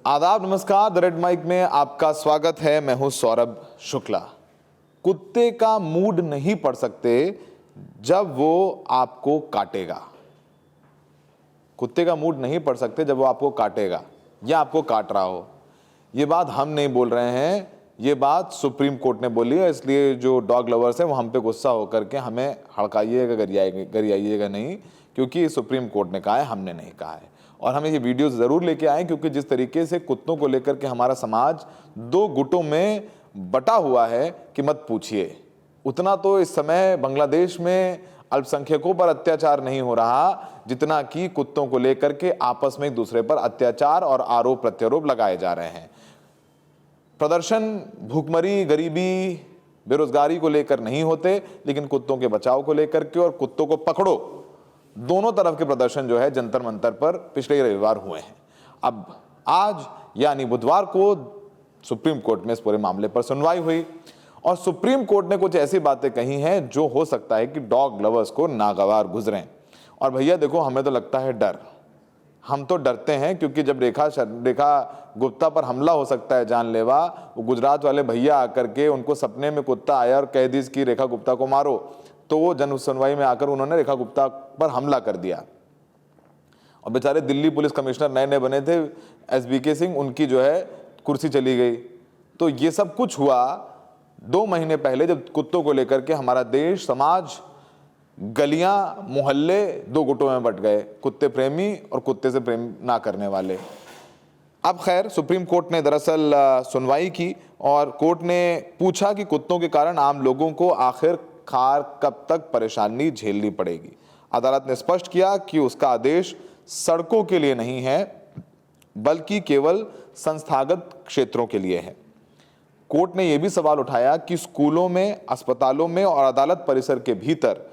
आदाब, नमस्कार। The red mic में आपका स्वागत है। मैं हूं सौरभ शुक्ला। कुत्ते का मूड नहीं पड़ सकते जब वो आपको काटेगा। कुत्ते का मूड नहीं पड़ सकते जब वो आपको काटेगा या आपको काट रहा हो। ये बात हम नहीं बोल रहे हैं, ये बात सुप्रीम कोर्ट ने बोली है। इसलिए जो डॉग लवर्स हैं वो हम पे गुस्सा होकर के हमें हड़काइएगा, गरियाइएगा नहीं, क्योंकि सुप्रीम कोर्ट ने कहा है, हमने नहीं कहा है। और हम ये वीडियो ज़रूर लेके आए क्योंकि जिस तरीके से कुत्तों को लेकर के हमारा समाज दो गुटों में बटा हुआ है कि मत पूछिए। उतना तो इस समय बांग्लादेश में अल्पसंख्यकों पर अत्याचार नहीं हो रहा जितना कि कुत्तों को लेकर के आपस में एक दूसरे पर अत्याचार और आरोप प्रत्यारोप लगाए जा रहे हैं। प्रदर्शन भूखमरी, गरीबी, बेरोजगारी को लेकर नहीं होते, लेकिन कुत्तों के बचाव को लेकर के और कुत्तों को पकड़ो, दोनों तरफ के प्रदर्शन जो है जंतर मंतर पर पिछले रविवार हुए हैं। अब आज यानी बुधवार को सुप्रीम कोर्ट में इस पूरे मामले पर सुनवाई हुई और सुप्रीम कोर्ट ने कुछ ऐसी बातें कही हैं जो हो सकता है कि डॉग लवर्स को नागवार गुजरें। और भैया देखो, हमें तो लगता है डर, हम तो डरते हैं क्योंकि जब रेखा गुप्ता पर हमला हो सकता है जानलेवा, वो गुजरात वाले भैया आकर के उनको सपने में कुत्ता आया और कह दी कि रेखा गुप्ता को मारो, तो वो जन सुनवाई में आकर उन्होंने रेखा गुप्ता पर हमला कर दिया। और बेचारे दिल्ली पुलिस कमिश्नर नए नए बने थे SBK सिंह, उनकी जो है कुर्सी चली गई। तो ये सब कुछ हुआ 2 महीने पहले जब कुत्तों को लेकर के हमारा देश, समाज, गलियां, मोहल्ले दो गुटों में बट गए, कुत्ते प्रेमी और कुत्ते से प्रेम ना करने वाले। अब खैर सुप्रीम कोर्ट ने दरअसल सुनवाई की और कोर्ट ने पूछा कि कुत्तों के कारण आम लोगों को आखिरकार कब तक परेशानी झेलनी पड़ेगी। अदालत ने स्पष्ट किया कि उसका आदेश सड़कों के लिए नहीं है बल्कि केवल संस्थागत क्षेत्रों के लिए है। कोर्ट ने यह भी सवाल उठाया कि स्कूलों में, अस्पतालों में और अदालत परिसर के भीतर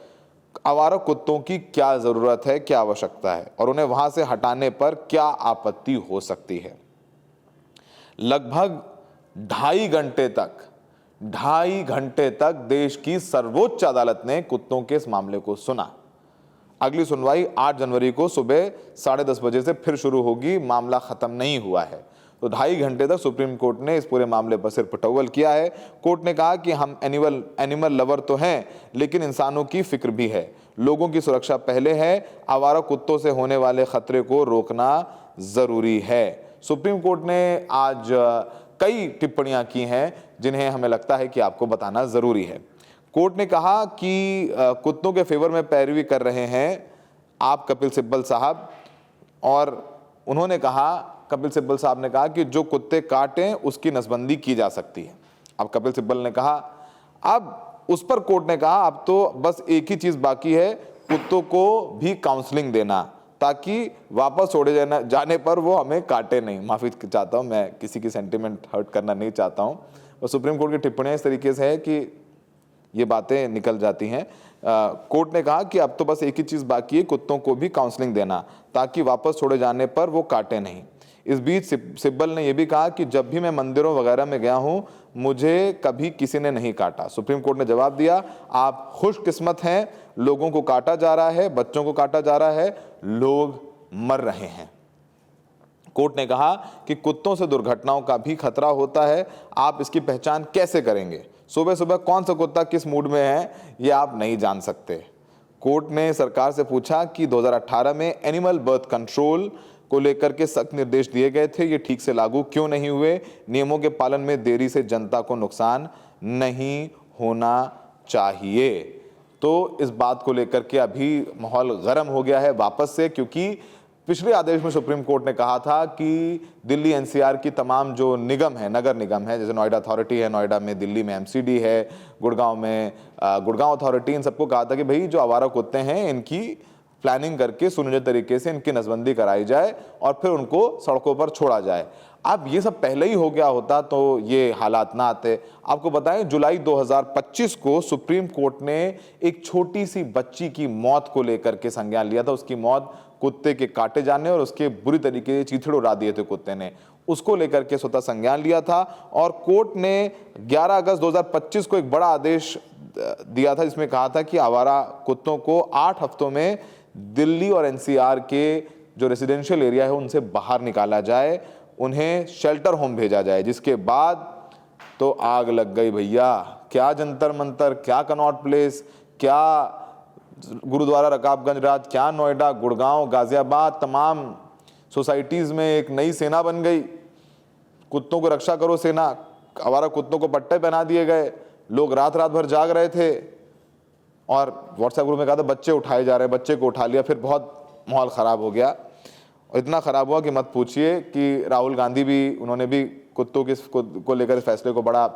आवारा कुत्तों की क्या जरूरत है, क्या आवश्यकता है और उन्हें वहां से हटाने पर क्या आपत्ति हो सकती है। लगभग 2.5 घंटे तक देश की सर्वोच्च अदालत ने कुत्तों के इस मामले को सुना। अगली सुनवाई 8 जनवरी को सुबह 10:30 बजे से फिर शुरू होगी। मामला खत्म नहीं हुआ है, तो 2.5 घंटे तक सुप्रीम कोर्ट ने इस पूरे मामले पर सिर पटौल किया है। कोर्ट ने कहा कि हम एनिमल लवर तो हैं, लेकिन इंसानों की फिक्र भी है। लोगों की सुरक्षा पहले है, आवारा कुत्तों से होने वाले खतरे को रोकना जरूरी है। सुप्रीम कोर्ट ने आज कई टिप्पणियां की हैं जिन्हें हमें लगता है कि आपको बताना जरूरी है। कोर्ट ने कहा कि कुत्तों के फेवर में पैरवी कर रहे हैं आप कपिल सिब्बल साहब, और उन्होंने कहा, कपिल सिब्बल साहब ने कहा कि जो कुत्ते काटें उसकी नसबंदी की जा सकती है। अब कपिल सिब्बल ने कहा, अब उस पर कोर्ट ने कहा अब तो बस एक ही चीज बाकी है, कुत्तों को भी काउंसलिंग देना ताकि वापस छोड़े जाने पर वो हमें काटे नहीं। माफी चाहता हूं, मैं किसी की सेंटिमेंट हर्ट करना नहीं चाहता हूं। और सुप्रीम कोर्ट की टिप्पणियां इस तरीके से है कि ये बातें निकल जाती हैं। कोर्ट ने कहा कि अब तो बस एक ही चीज बाकी है, कुत्तों को भी काउंसलिंग देना ताकि वापस छोड़े जाने पर वो काटे नहीं। इस बीच सिब्बल ने यह भी कहा कि जब भी मैं मंदिरों वगैरह में गया हूं, मुझे कभी किसी ने नहीं काटा। सुप्रीम कोर्ट ने जवाब दिया, आप खुशकिस्मत हैं, लोगों को काटा जा रहा है, बच्चों को काटा जा रहा है, लोग मर रहे हैं। कोर्ट ने कहा कि कुत्तों से दुर्घटनाओं का भी खतरा होता है, आप इसकी पहचान कैसे करेंगे? सुबह सुबह कौन सा कुत्ता किस मूड में है ये आप नहीं जान सकते। कोर्ट ने सरकार से पूछा कि 2018 में एनिमल बर्थ कंट्रोल को लेकर के सख्त निर्देश दिए गए थे, ये ठीक से लागू क्यों नहीं हुए? नियमों के पालन में देरी से जनता को नुकसान नहीं होना चाहिए। तो इस बात को लेकर के अभी माहौल गर्म हो गया है वापस से, क्योंकि पिछले आदेश में सुप्रीम कोर्ट ने कहा था कि दिल्ली NCR की तमाम जो निगम है, नगर निगम है, जैसे नोएडा अथॉरिटी है, नोएडा में, दिल्ली में MCD है, गुड़गांव में गुड़गांव अथॉरिटी, इन सबको कहा था कि भाई जो आवारा कुत्ते हैं इनकी प्लानिंग करके सुनियोजित तरीके से इनकी नसबंदी कराई जाए और फिर उनको सड़कों पर छोड़ा जाए। अब ये सब पहले ही हो गया होता तो ये हालात ना आते। आपको बताएं, जुलाई 2025 को सुप्रीम कोर्ट ने एक छोटी सी बच्ची की मौत को लेकर के संज्ञान लिया था। उसकी मौत कुत्ते के काटे जाने और उसके बुरी तरीके से चीथड़े उड़ा दिए थे कुत्ते ने, उसको लेकर के स्वतः संज्ञान लिया था। और कोर्ट ने 11 अगस्त 2025 को एक बड़ा आदेश दिया था जिसमें कहा था कि आवारा कुत्तों को 8 हफ्तों में दिल्ली और NCR के जो रेसिडेंशियल एरिया है उनसे बाहर निकाला जाए, उन्हें शेल्टर होम भेजा जाए, जिसके बाद तो आग लग गई भैया। क्या जंतर मंतर, क्या कनॉट प्लेस, क्या गुरुद्वारा रकाबगंज राज, क्या नोएडा, गुड़गांव, गाजियाबाद, तमाम सोसाइटीज़ में एक नई सेना बन गई। कुत्तों को रक्षा करो सेना, आवारा कुत्तों को पट्टे पहना दिए गए, लोग रात रात भर जाग रहे थे और व्हाट्सएप ग्रुप में कहा था बच्चे उठाए जा रहे हैं, बच्चे को उठा लिया। फिर बहुत माहौल ख़राब हो गया, और इतना ख़राब हुआ कि मत पूछिए कि राहुल गांधी भी, उन्होंने भी कुत्तों को लेकर इस फैसले को बड़ा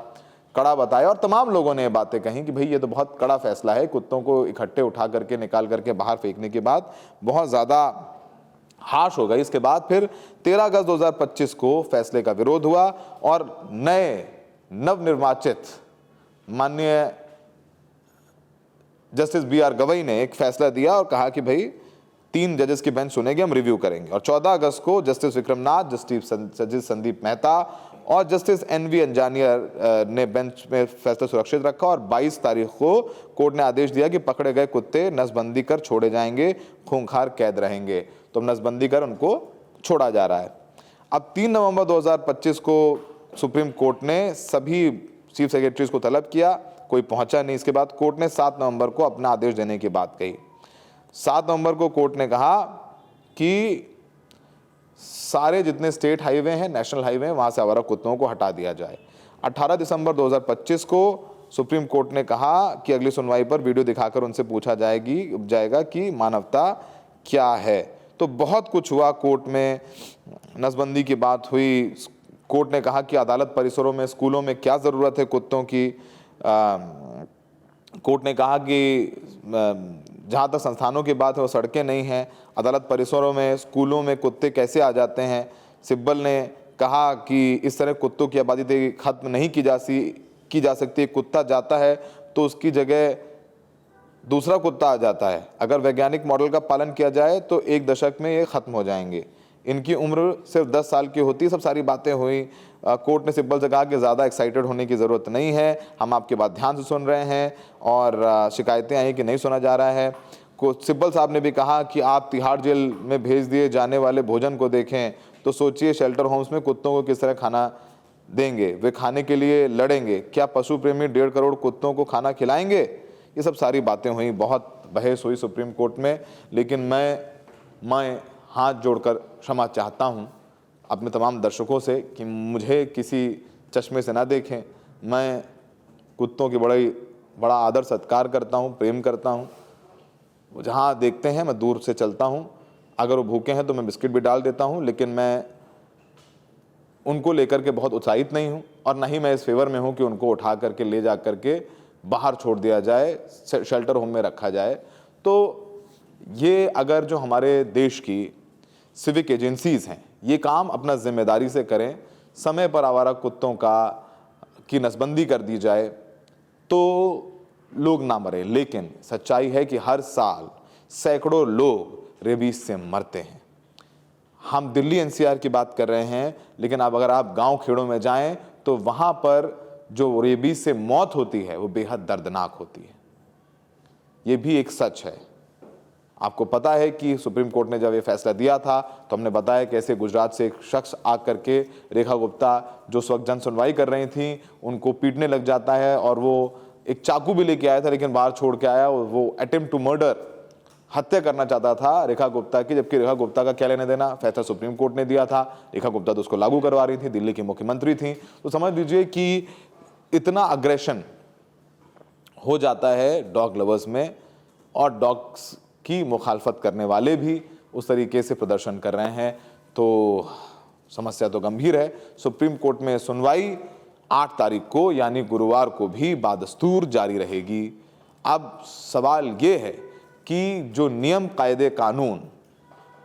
कड़ा बताया, और तमाम लोगों ने ये बातें कहीं कि भाई ये तो बहुत कड़ा फैसला है, कुत्तों को इकट्ठे उठा करके निकाल करके बाहर फेंकने के बाद बहुत ज़्यादा हाश हो गई। इसके बाद फिर 13 अगस्त 2025 को फैसले का विरोध हुआ और नवनिर्वाचित माननीय जस्टिस BR गवई ने एक फैसला दिया और कहा कि भाई 3 जजेस की बेंच सुनेगी, हम रिव्यू करेंगे। और 14 अगस्त को जस्टिस विक्रमनाथ, जस्टिस संदीप मेहता और जस्टिस NV अंजानिया ने बेंच में फैसला सुरक्षित रखा, और 22 तारीख को कोर्ट ने आदेश दिया कि पकड़े गए कुत्ते नसबंदी कर छोड़े जाएंगे, खूंखार कैद रहेंगे। तो नसबंदी कर उनको छोड़ा जा रहा है। अब 3 नवंबर 2025 को सुप्रीम कोर्ट ने सभी चीफ सेक्रेटरीज को तलब किया, कोई पहुंचा नहीं। इसके बाद कोर्ट ने 7 नवंबर को अपना आदेश देने की बात कही। 7 नवंबर को कोर्ट ने कहा कि सारे जितने स्टेट हाईवे हैं, नेशनल हाईवे हैं, वहां से आवारा कुत्तों को हटा दिया जाए। 18 दिसंबर 2025 को सुप्रीम कोर्ट ने कहा कि अगली सुनवाई पर वीडियो दिखाकर उनसे पूछा जाएगा कि मानवता क्या है। तो बहुत कुछ हुआ कोर्ट में, नसबंदी की बात हुई। कोर्ट ने कहा कि अदालत परिसरों में, स्कूलों में क्या ज़रूरत है कुत्तों की। कोर्ट ने कहा कि जहाँ तक संस्थानों की बात है वो सड़कें नहीं हैं, अदालत परिसरों में, स्कूलों में कुत्ते कैसे आ जाते हैं। सिब्बल ने कहा कि इस तरह कुत्तों की आबादी खत्म नहीं की जा सकती। कुत्ता जाता है तो उसकी जगह दूसरा कुत्ता आ जाता है। अगर वैज्ञानिक मॉडल का पालन किया जाए तो 1 दशक में ये ख़त्म हो जाएंगे। इनकी उम्र सिर्फ 10 साल की होती है। सब सारी बातें हुई। कोर्ट ने सिब्बल से कहा कि ज़्यादा एक्साइटेड होने की ज़रूरत नहीं है, हम आपकी बात ध्यान से सुन रहे हैं, और शिकायतें आई कि नहीं सुना जा रहा है। सिब्बल साहब ने भी कहा कि आप तिहाड़ जेल में भेज दिए जाने वाले भोजन को देखें तो सोचिए शेल्टर होम्स में कुत्तों को किस तरह खाना देंगे, वे खाने के लिए लड़ेंगे, क्या पशु प्रेमी 1.5 करोड़ कुत्तों को खाना खिलाएंगे। ये सब सारी बातें हुई, बहुत बहस हुई सुप्रीम कोर्ट में। लेकिन मैं हाथ जोड़कर क्षमा चाहता हूँ अपने तमाम दर्शकों से कि मुझे किसी चश्मे से ना देखें। मैं कुत्तों की बड़ा आदर सत्कार करता हूँ, प्रेम करता हूँ। वो जहाँ देखते हैं मैं दूर से चलता हूँ, अगर वो भूखे हैं तो मैं बिस्किट भी डाल देता हूँ, लेकिन मैं उनको लेकर के बहुत उत्साहित नहीं हूँ, और ना ही मैं इस फेवर में हूँ कि उनको उठा करके ले जा करके बाहर छोड़ दिया जाए, शेल्टर होम में रखा जाए। तो ये अगर जो हमारे देश की सिविक एजेंसीज़ हैं ये काम अपना जिम्मेदारी से करें, समय पर आवारा कुत्तों की नसबंदी कर दी जाए तो लोग ना मरे। लेकिन सच्चाई है कि हर साल सैकड़ों लोग रेबीज से मरते हैं। हम दिल्ली NCR की बात कर रहे हैं, लेकिन अब अगर आप गांव खेड़ों में जाएं तो वहां पर जो रेबीज से मौत होती है वो बेहद दर्दनाक होती है। ये भी एक सच है। आपको पता है कि सुप्रीम कोर्ट ने जब ये फैसला दिया था तो हमने बताया कैसे गुजरात से एक शख्स आकर के रेखा गुप्ता जो उस वक्त जन सुनवाई कर रही थी उनको पीटने लग जाता है, और वो एक चाकू भी लेके आया था लेकिन बाहर छोड़ के आया। वो अटेम्प्ट टू मर्डर, हत्या करना चाहता था रेखा गुप्ता की, जबकि रेखा गुप्ता का क्या लेने देना, फैसला सुप्रीम कोर्ट ने दिया था। रेखा गुप्ता तो उसको लागू करवा रही थी, दिल्ली की मुख्यमंत्री थी। तो समझ लीजिए कि इतना अग्रेशन हो जाता है डॉग लवर्स में, और डॉग्स की मुखालफत करने वाले भी उस तरीके से प्रदर्शन कर रहे हैं। तो समस्या तो गंभीर है। सुप्रीम कोर्ट में सुनवाई 8 तारीख को यानी गुरुवार को भी बादस्तूर जारी रहेगी। अब सवाल ये है कि जो नियम, कायदे, कानून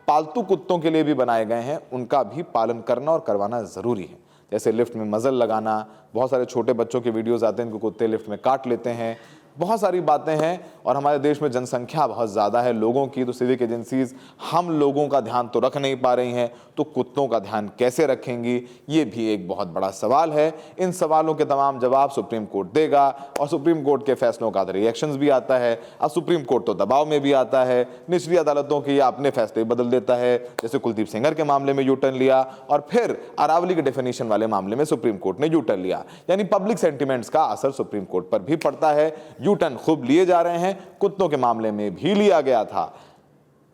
पालतू कुत्तों के लिए भी बनाए गए हैं उनका भी पालन करना और करवाना ज़रूरी है। जैसे लिफ्ट में मज़ल लगाना, बहुत सारे छोटे बच्चों के वीडियोस आते हैं इनको कुत्ते लिफ्ट में काट लेते हैं, बहुत सारी बातें हैं और हमारे देश में जनसंख्या बहुत ज़्यादा है लोगों की, तो सिविक एजेंसीज हम लोगों का ध्यान तो रख नहीं पा रही हैं, तो कुत्तों का ध्यान कैसे रखेंगी, ये भी एक बहुत बड़ा सवाल है। इन सवालों के तमाम जवाब सुप्रीम कोर्ट देगा और सुप्रीम कोर्ट के फैसलों का रिएक्शंस भी आता है। अब सुप्रीम कोर्ट तो दबाव में भी आता है, निचली अदालतों के या अपने फैसले बदल देता है, जैसे कुलदीप सेंगर के मामले में यू टर्न लिया और फिर अरावली के डेफिनेशन वाले मामले में सुप्रीम कोर्ट ने यू टर्न लिया। यानी पब्लिक सेंटिमेंट्स का असर सुप्रीम कोर्ट पर भी पड़ता है। यू टर्न खूब लिए जा रहे हैं, कुत्तों के मामले में भी लिया गया था,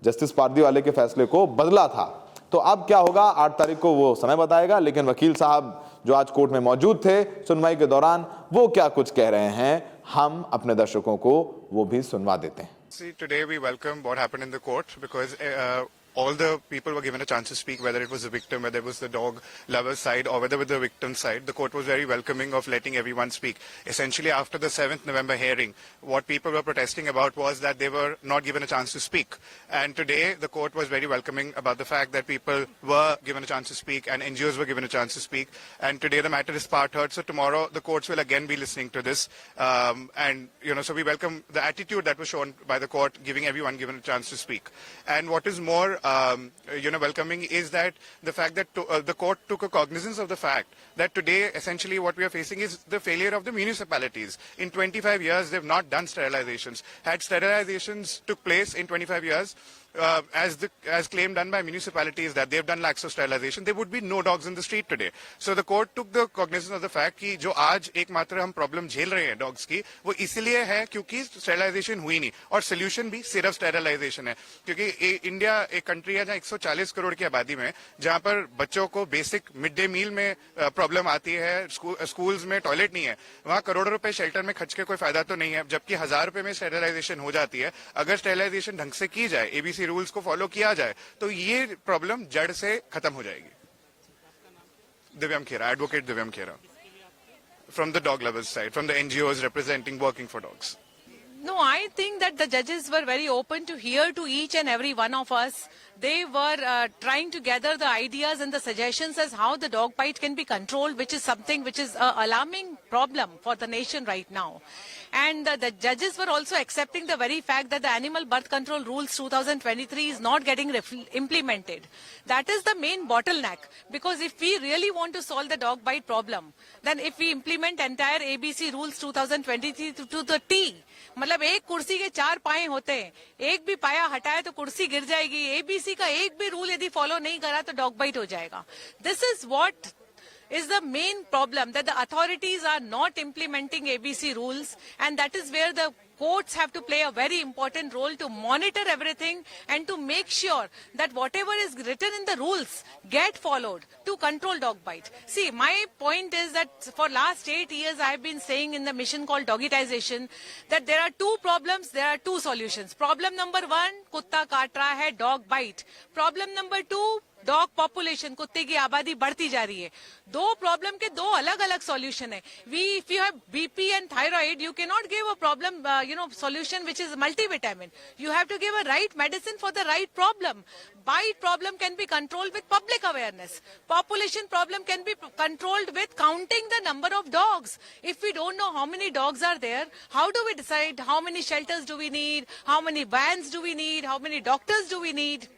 जस्टिस पारदीवाले के फैसले को बदला था। तो अब क्या होगा 8 तारीख को वो समय बताएगा, लेकिन वकील साहब जो आज कोर्ट में मौजूद थे सुनवाई के दौरान वो क्या कुछ कह रहे हैं, हम अपने दर्शकों को वो भी सुनवा देते हैं। See, today we welcome what happened in the court because all the people were given a chance to speak, whether it was the victim, whether it was the dog lover's side, or whether with the victim's side. The court was very welcoming of letting everyone speak. Essentially, after the 7th November hearing, what people were protesting about was that they were not given a chance to speak. And today, the court was very welcoming about the fact that people were given a chance to speak and NGOs were given a chance to speak. And today, the matter is part heard. So tomorrow, the courts will again be listening to this. And, so we welcome the attitude that was shown by the court, giving everyone given a chance to speak. And what is more, welcoming is that the fact that the court took a cognizance of the fact that today essentially what we are facing is the failure of the municipalities. In 25 years, they've not done sterilizations. Had sterilizations took place in 25 years, as claim done by municipalities that they've done lakhs of sterilization, there would be no dogs in the street today. So the court took the cognizance of the fact कि जो आज एकमात्र हम problem झेल रहे हैं dogs की, वो इसलिए है क्योंकि स्टेरिलाइजेशन हुई नहीं, और सोल्यूशन भी सिर्फ स्टेरिलाइजेशन है। क्योंकि इंडिया एक कंट्री है जहाँ 140 करोड़ की आबादी में, जहाँ पर बच्चों को बेसिक मिड डे मील में प्रॉब्लम आती है, स्कूल्स में टॉयलेट नहीं है, वहाँ करोड़ों रुपए शेल्टर में खर्च के कोई फायदा तो नहीं है, जबकि 1000 रुपए में स्टेरिलाइजेशन हो जाती है। अगर स्टेरिलाइजेशन ढंग से की जाए, एबीसी रूल्स को फॉलो किया जाए, तो ये प्रॉब्लम जड़ से खत्म हो जाएगी। Divyam Khera, advocate Divyam Khera, from the dog lovers side, from the NGOs representing working for dogs. No, I think that the judges were very open to hear to each and every one of us. They were trying to gather the ideas and the suggestions as how the dog bite can be controlled, which is something which is an alarming problem for the nation right now. And the judges were also accepting the very fact that the Animal Birth Control Rules 2023 is not getting implemented. That is the main bottleneck, because if we really want to solve the dog bite problem, then if we implement entire ABC Rules 2023 to the T, मतलब एक कुर्सी के 4 पाए होते हैं, एक भी पाया हटाए तो कुर्सी गिर जाएगी, एबीसी का एक भी रूल यदि फॉलो नहीं करा तो डॉग बाइट हो जाएगा. This is what is the main problem, that the authorities are not implementing ABC rules, and that is where the courts have to play a very important role to monitor everything and to make sure that whatever is written in the rules get followed to control dog bite. See, my point is that for last 8 years I have been saying in the mission called dogitization that there are 2 problems, there are 2 solutions. Problem number 1, kutta kaat raha hai, dog bite. Problem number 2, dog population, कुत्ते की आबादी बढ़ती जा रही है. 2 problem के 2 अलग अलग सॉल्यूशन है. If you have BP and thyroid, you can not give a problem solution which is multivitamin. You have to give a right medicine for the right problem. Bite problem can be controlled with public awareness. Population problem can be controlled with counting the number of dogs. If we don't know how many dogs are there, how do we decide how many shelters do we need, how many vans do we need, how many doctors do we need?